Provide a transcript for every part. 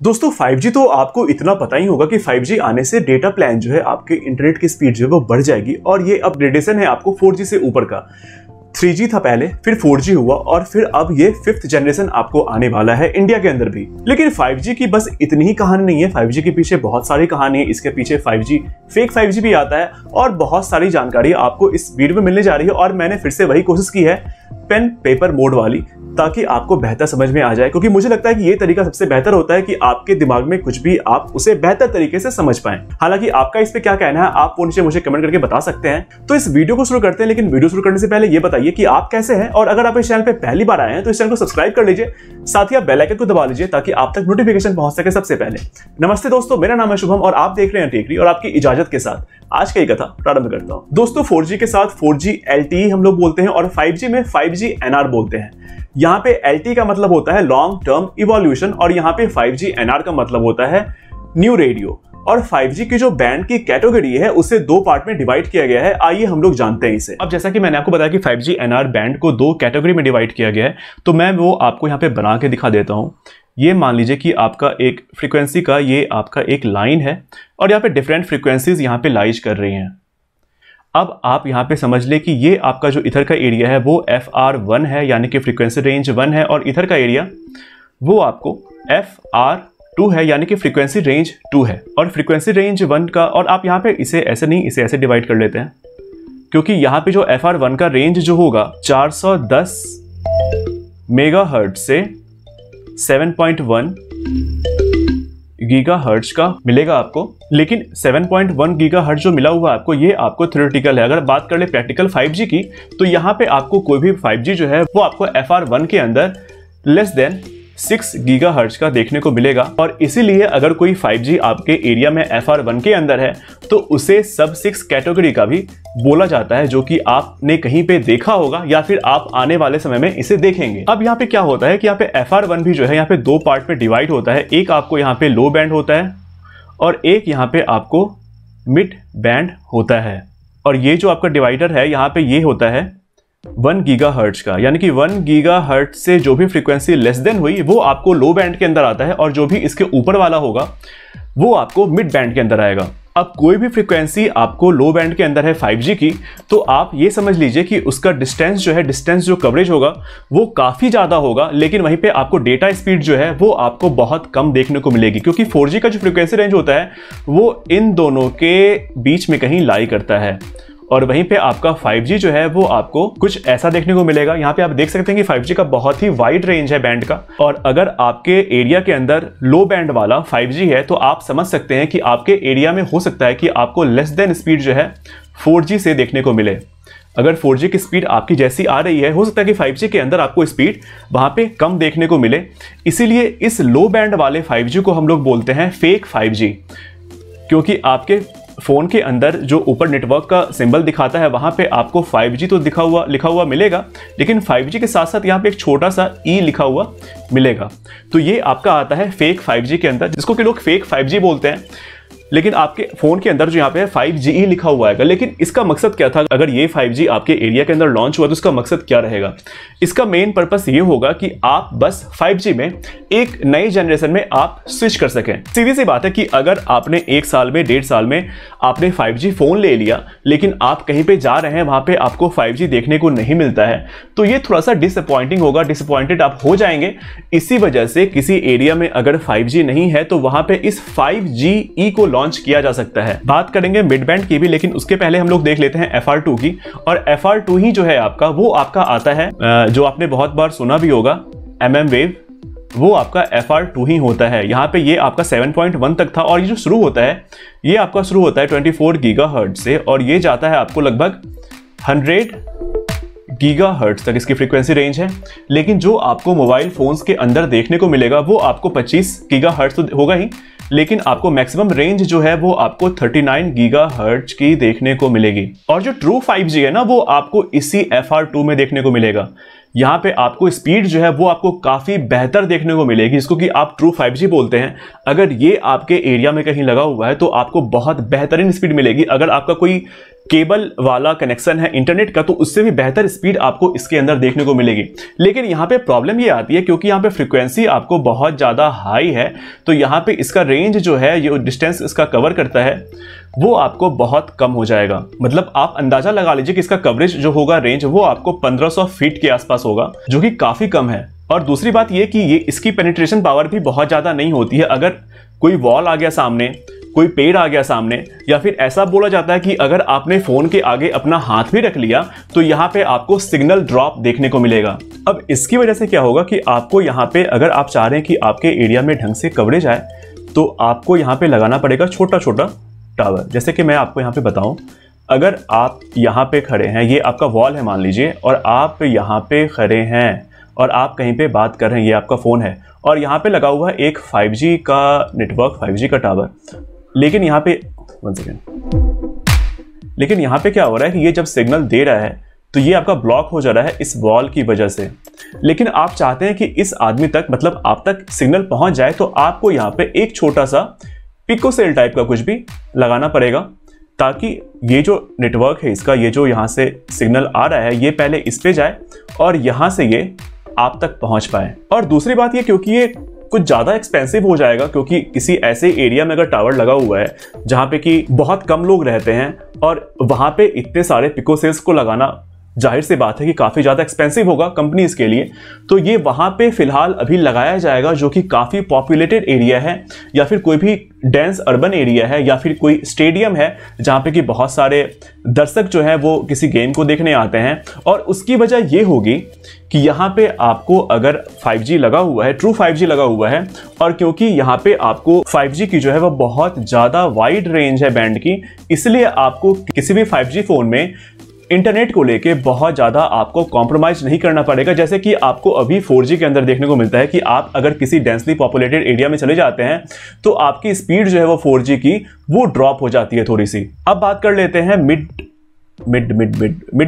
दोस्तों 5G तो आपको इतना पता ही होगा कि 5G आने से डेटा प्लान जो है आपके इंटरनेट की स्पीड जो है वो बढ़ जाएगी और ये अपग्रेडेशन है आपको 4G से ऊपर का। 3G था पहले, फिर 4G हुआ और फिर अब ये 5th जनरेशन आपको आने वाला है इंडिया के अंदर भी। लेकिन 5G की बस इतनी ही कहानी नहीं है, 5G के पीछे बहुत सारी कहानी है। इसके पीछे 5G फेक 5G भी आता है और बहुत सारी जानकारी आपको इस वीडियो में मिलने जा रही है। और मैंने फिर से वही कोशिश की है पेन पेपर मोड वाली, ताकि आपको बेहतर समझ में आ जाए, क्योंकि मुझे लगता है कि ये तरीका सबसे बेहतर होता है कि आपके दिमाग में कुछ भी आप उसे बेहतर तरीके से समझ पाएं। हालांकि आपका इस पे क्या कहना है आप वो नीचे मुझे कमेंट करके बता सकते हैं। तो इस वीडियो को शुरू करते हैं, लेकिन वीडियो शुरू करने से पहले ये बताइए कि आप कैसे हैं, और अगर आप इस चैनल पे पहली बार आए हैं तो इस चैनल को सब्सक्राइब कर लीजिए, साथ ही आप बेल आइकन को दबा लीजिए ताकि आप तक नोटिफिकेशन पहुंच सके सबसे पहले। नमस्ते दोस्तों, मेरा नाम है शुभम और आप देख रहे हैं टेकरी, और आपकी इजाजत के साथ आज की कथा प्रारंभ करता हूं। दोस्तों 4G के साथ 4G LTE हम लोग बोलते हैं और 5G में 5G NR बोलते हैं। यहाँ पे LTE का मतलब होता है लॉन्ग टर्म इवोल्यूशन और यहाँ पे 5G NR का मतलब होता है न्यू रेडियो। और 5G की जो बैंड की कैटेगरी है उसे दो पार्ट में डिवाइड किया गया है। आइए हम लोग जानते हैं इसे। अब जैसा कि मैंने आपको बताया कि 5G NR बैंड को दो कैटेगरी में डिवाइड किया गया है, तो मैं वो आपको यहाँ पे बना के दिखा देता हूँ। ये मान लीजिए कि आपका एक फ्रीक्वेंसी का ये आपका एक लाइन है और यहाँ पे डिफरेंट फ्रीक्वेंसीज यहाँ पे लाइज कर रही हैं। अब आप यहाँ पे समझ ले कि ये आपका जो इधर का एरिया है वो FR1 है, यानी कि फ्रीक्वेंसी रेंज 1 है, और इधर का एरिया वो आपको FR2 है, यानी कि फ्रीक्वेंसी रेंज 2 है। और फ्रीक्वेंसी रेंज 1 का, और आप यहाँ पे इसे ऐसे नहीं, इसे ऐसे डिवाइड कर लेते हैं, क्योंकि यहाँ पे जो FR1 का रेंज जो होगा 410 मेगाहर्ट्ज से 7.1 गीगाहर्ट्ज का मिलेगा आपको। लेकिन 7.1 गीगाहर्ट्ज जो मिला हुआ है आपको, ये आपको थ्योरेटिकल है। अगर बात कर ले प्रैक्टिकल 5G की, तो यहाँ पे आपको कोई भी 5G जो है वो आपको FR1 के अंदर लेस देन 6 गीगाहर्ट्ज का देखने को मिलेगा। और इसीलिए अगर कोई 5G आपके एरिया में FR1 के अंदर है तो उसे सब 6 कैटेगरी का भी बोला जाता है, जो कि आपने कहीं पे देखा होगा या फिर आप आने वाले समय में इसे देखेंगे। अब यहाँ पे क्या होता है कि यहाँ पे FR1 भी जो है यहाँ पे दो पार्ट में डिवाइड होता है। एक आपको यहाँ पे लो बैंड होता है और एक यहाँ पे आपको मिड बैंड होता है। और ये जो आपका डिवाइडर है यहाँ पे ये होता है 1 गीगाहर्ट्ज का, यानी कि 1 गीगाहर्ट्ज से जो भी फ्रीक्वेंसी लेस देन हुई वो आपको लो बैंड के अंदर आता है, और जो भी इसके ऊपर वाला होगा वो आपको मिड बैंड के अंदर आएगा। अब कोई भी फ्रीक्वेंसी आपको लो बैंड के अंदर है 5G की, तो आप ये समझ लीजिए कि उसका डिस्टेंस जो है, डिस्टेंस जो कवरेज होगा वो काफ़ी ज़्यादा होगा, लेकिन वहीं पे आपको डेटा स्पीड जो है वो आपको बहुत कम देखने को मिलेगी, क्योंकि 4G का जो फ्रीक्वेंसी रेंज होता है वो इन दोनों के बीच में कहीं लाई करता है। और वहीं पे आपका 5G जो है वो आपको कुछ ऐसा देखने को मिलेगा। यहाँ पे आप देख सकते हैं कि 5G का बहुत ही वाइड रेंज है बैंड का, और अगर आपके एरिया के अंदर लो बैंड वाला 5G है तो आप समझ सकते हैं कि आपके एरिया में हो सकता है कि आपको लेस देन स्पीड जो है 4G से देखने को मिले। अगर 4G की स्पीड आपकी जैसी आ रही है, हो सकता है कि 5G के अंदर आपको स्पीड वहाँ पे कम देखने को मिले। इसीलिए इस लो बैंड वाले 5G को हम लोग बोलते हैं फेक 5G, क्योंकि आपके फोन के अंदर जो ऊपर नेटवर्क का सिंबल दिखाता है वहां पे आपको 5G तो लिखा हुआ मिलेगा, लेकिन 5G के साथ साथ यहाँ पे एक छोटा सा E लिखा हुआ मिलेगा। तो ये आपका आता है फेक 5G के अंदर, जिसको कि लोग फेक 5G बोलते हैं। लेकिन आपके फोन के अंदर जो यहाँ पे 5GE लिखा हुआ है, लेकिन इसका मकसद क्या था? अगर ये 5G आपके एरिया के अंदर लॉन्च हुआ तो इसका मकसद क्या रहेगा? इसका मेन पर्पस ये होगा कि आप बस 5G में एक नई जनरेशन में आप स्विच कर सकें। सीधी सी बात है कि अगर आपने 1 साल में 1.5 साल में आपने 5G फोन ले लिया, लेकिन आप कहीं पे जा रहे हैं वहां पे आपको 5G देखने को नहीं मिलता है, तो ये थोड़ा सा डिसअपॉइंटिंग होगा, डिसअपॉइंटेड आप हो जाएंगे। इसी वजह से किसी एरिया में अगर 5G नहीं है तो वहां पे इस 5GE को लॉन्च किया जा सकता है। बात करेंगे मिड बैंड की भी, लेकिन उसके पहले हम लोग देख लेते हैं FR2 की। और FR2 ही जो है आपका, वो आपका आता है जो आपने बहुत बार सुना भी होगा, MM वेव, वो आपका FR2 ही होता है। यहाँ पे ये आपका 7.1 तक था, और ये जो शुरू होता है ये आपका शुरू होता है 24 गीगाहर्ट्ज से, और ये जाता है आपको लगभग 100 गीगाहर्ट्ज तक इसकी फ्रीक्वेंसी रेंज है। लेकिन जो आपको मोबाइल फोन्स के अंदर देखने को मिलेगा वो आपको 25 गीगाहर्ट्ज तो होगा ही, लेकिन आपको मैक्सिमम रेंज जो है वो आपको 39 गीगाहर्ट्ज की देखने को मिलेगी। और जो ट्रू 5G है ना, वो आपको इसी FR2 में देखने को मिलेगा। यहाँ पे आपको स्पीड जो है वो आपको काफ़ी बेहतर देखने को मिलेगी, जिसको कि आप ट्रू 5G बोलते हैं। अगर ये आपके एरिया में कहीं लगा हुआ है तो आपको बहुत बेहतरीन स्पीड मिलेगी। अगर आपका कोई केबल वाला कनेक्शन है इंटरनेट का, तो उससे भी बेहतर स्पीड आपको इसके अंदर देखने को मिलेगी। लेकिन यहाँ पे प्रॉब्लम ये आती है क्योंकि यहाँ पे फ्रीक्वेंसी आपको बहुत ज़्यादा हाई है, तो यहाँ पे इसका रेंज जो है, ये डिस्टेंस इसका कवर करता है, वो आपको बहुत कम हो जाएगा। मतलब आप अंदाजा लगा लीजिए कि इसका कवरेज जो होगा, रेंज, वो आपको 1500 फीट के आसपास होगा, जो कि काफ़ी कम है। और दूसरी बात ये कि ये इसकी पेनिट्रेशन पावर भी बहुत ज़्यादा नहीं होती है। अगर कोई वॉल आ गया सामने, कोई पेड़ आ गया सामने, या फिर ऐसा बोला जाता है कि अगर आपने फ़ोन के आगे अपना हाथ भी रख लिया तो यहाँ पे आपको सिग्नल ड्रॉप देखने को मिलेगा। अब इसकी वजह से क्या होगा कि आपको यहाँ पे, अगर आप चाह रहे हैं कि आपके एरिया में ढंग से कवरेज आए, तो आपको यहाँ पे लगाना पड़ेगा छोटा छोटा टावर। जैसे कि मैं आपको यहाँ पे बताऊं, अगर आप यहाँ पे खड़े हैं, ये आपका वॉल है मान लीजिए, और आप यहाँ पे खड़े हैं और आप कहीं पे बात कर रहे हैं, ये आपका फ़ोन है, और यहाँ पे लगा हुआ है एक 5G का नेटवर्क, 5G का टावर। लेकिन यहाँ पे लेकिन यहाँ पे क्या हो रहा है कि ये जब सिग्नल दे रहा है तो ये आपका ब्लॉक हो जा रहा है इस वॉल की वजह से। लेकिन आप चाहते हैं कि इस आदमी तक, मतलब आप तक सिग्नल पहुंच जाए, तो आपको यहाँ पे एक छोटा सा पिकोसेल टाइप का कुछ भी लगाना पड़ेगा, ताकि ये जो नेटवर्क है इसका, ये जो यहाँ से सिग्नल आ रहा है, ये पहले इस पे जाए और यहाँ से ये आप तक पहुँच पाए। और दूसरी बात ये, क्योंकि ये कुछ ज़्यादा एक्सपेंसिव हो जाएगा, क्योंकि किसी ऐसे एरिया में अगर टावर लगा हुआ है जहाँ पे कि बहुत कम लोग रहते हैं और वहाँ पे इतने सारे पिकोसेल्स को लगाना, जाहिर सी बात है कि काफ़ी ज़्यादा एक्सपेंसिव होगा कंपनीज के लिए। तो ये वहाँ पे फ़िलहाल अभी लगाया जाएगा जो कि काफ़ी पॉपुलेटेड एरिया है, या फिर कोई भी डेंस अर्बन एरिया है, या फिर कोई स्टेडियम है जहाँ पे कि बहुत सारे दर्शक जो है वो किसी गेम को देखने आते हैं। और उसकी वजह ये होगी कि यहाँ पे आपको अगर 5G लगा हुआ है, ट्रू 5G लगा हुआ है, और क्योंकि यहाँ पे आपको 5G की जो है वो बहुत ज़्यादा वाइड रेंज है बैंड की, इसलिए आपको किसी भी 5G फ़ोन में इंटरनेट को लेके बहुत ज़्यादा आपको कॉम्प्रोमाइज़ नहीं करना पड़ेगा, जैसे कि आपको अभी 4G के अंदर देखने को मिलता है कि आप अगर किसी डेंसली पॉपुलेटेड एरिया में चले जाते हैं तो आपकी स्पीड जो है वो 4G की वो ड्रॉप हो जाती है थोड़ी सी। अब बात कर लेते हैं मिड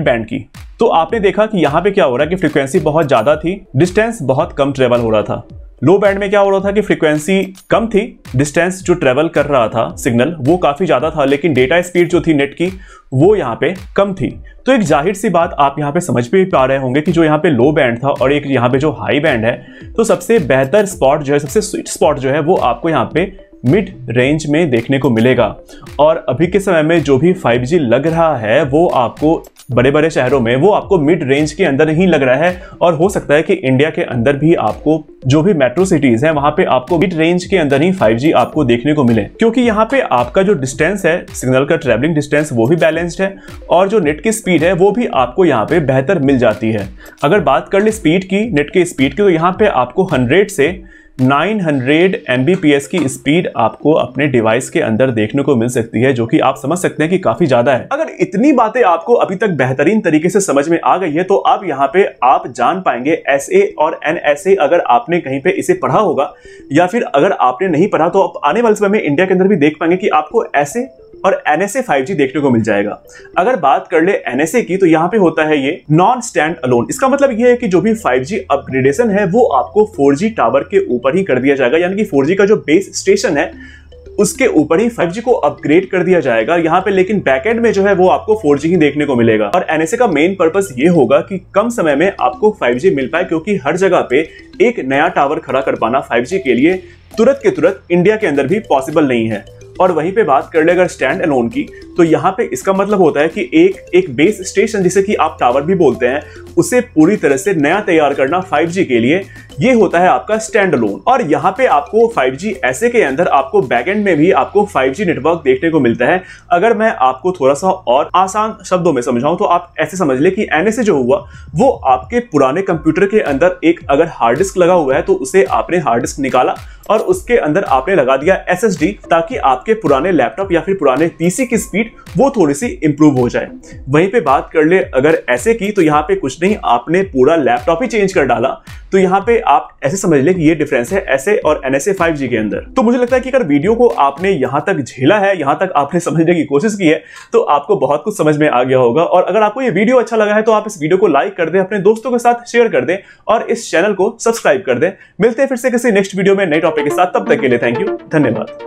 बैंड की। तो आपने देखा कि यहाँ पे क्या हो रहा है कि फ्रीक्वेंसी बहुत ज़्यादा थी, डिस्टेंस बहुत कम ट्रेवल हो रहा था। लो बैंड में क्या हो रहा था कि फ्रीक्वेंसी कम थी, डिस्टेंस जो ट्रेवल कर रहा था सिग्नल वो काफ़ी ज़्यादा था, लेकिन डेटा स्पीड जो थी नेट की वो यहाँ पे कम थी। तो एक जाहिर सी बात आप यहाँ पे समझ भी पा रहे होंगे कि जो यहाँ पे लो बैंड था और एक यहाँ पे जो हाई बैंड है, तो सबसे बेहतर स्पॉट जो है, सबसे स्वीट स्पॉट जो है वो आपको यहाँ पे मिड रेंज में देखने को मिलेगा। और अभी के समय में जो भी 5G लग रहा है वो आपको बड़े बड़े शहरों में वो आपको मिड रेंज के अंदर ही लग रहा है, और हो सकता है कि इंडिया के अंदर भी आपको जो भी मेट्रो सिटीज हैं वहां पे आपको मिड रेंज के अंदर ही 5G आपको देखने को मिले, क्योंकि यहाँ पे आपका जो डिस्टेंस है, सिग्नल का ट्रैवलिंग डिस्टेंस, वो भी बैलेंस्ड है, और जो नेट की स्पीड है वो भी आपको यहाँ पे बेहतर मिल जाती है। अगर बात कर ले स्पीड की, नेट के स्पीड की, तो यहाँ पे आपको 100 से 900 Mbps की स्पीड आपको अपने डिवाइस के अंदर देखने को मिल सकती है, जो कि आप समझ सकते हैं कि काफी ज्यादा है। अगर इतनी बातें आपको अभी तक बेहतरीन तरीके से समझ में आ गई है, तो अब यहाँ पे आप जान पाएंगे SA और NSA, अगर आपने कहीं पे इसे पढ़ा होगा, या फिर अगर आपने नहीं पढ़ा तो आप आने वाले समय में इंडिया के अंदर भी देख पाएंगे कि आपको SA और NSA 5G देखने को मिल जाएगा। अगर बात कर ले NSA की, तो यहाँ पे होता है ये नॉन स्टैंड अलोन। इसका मतलब ये है कि जो भी 5G अपग्रेडेशन है वो आपको 4G टावर के ऊपर ही कर दिया जाएगा, यानी कि 4G का जो बेस स्टेशन है उसके ऊपर ही 5G को अपग्रेड कर दिया जाएगा यहाँ पे। लेकिन बैकएंड में जो है वो आपको 4G ही देखने को मिलेगा। और NSA का मेन पर्पस ये होगा कि कम समय में आपको 5G मिल पाए, क्योंकि हर जगह पे एक नया टावर खड़ा कर पाना 5G के लिए तुरंत के तुरंत इंडिया के अंदर भी पॉसिबल नहीं है। और वहीं पे बात कर ले अगर स्टैंड अलोन की, तो यहाँ पे इसका मतलब होता है कि एक बेस स्टेशन, जिसे कि आप टावर भी बोलते हैं, उसे पूरी तरह से नया तैयार करना 5G के लिए, ये होता है आपका स्टैंड अलोन। और यहाँ पे आपको 5G ऐसे के अंदर आपको बैकएंड में भी आपको 5G नेटवर्क देखने को मिलता है। अगर मैं आपको थोड़ा सा और आसान शब्दों में समझाऊं तो आप ऐसे समझ ले कि NSA जो हुआ वो आपके पुराने कंप्यूटर के अंदर एक अगर हार्ड डिस्क लगा हुआ है तो उसे आपने हार्ड डिस्क निकाला और उसके अंदर आपने लगा दिया SSD, ताकि आपके पुराने लैपटॉप या फिर पुराने PC की स्पीड वो थोड़ी सी इंप्रूव हो जाए। वहीं पे बात कर ले अगर ऐसे की, तो यहाँ पे कुछ नहीं, आपने पूरा लैपटॉप ही चेंज कर डाला। तो यहाँ पे आप ऐसे समझ ले कि ये डिफरेंस है ऐसे और NSA 5G के अंदर। तो मुझे लगता है कि अगर वीडियो को आपने यहाँ तक झेला है, यहाँ तक आपने समझने की कोशिश की है, तो आपको बहुत कुछ समझ में आ गया होगा। और अगर आपको ये वीडियो अच्छा लगा है तो आप इस वीडियो को लाइक कर दें, अपने दोस्तों के साथ शेयर कर दें और इस चैनल को सब्सक्राइब कर दें। मिलते हैं फिर से किसी नेक्स्ट वीडियो में नए टॉपिक के साथ, तब तक के लिए थैंक यू, धन्यवाद।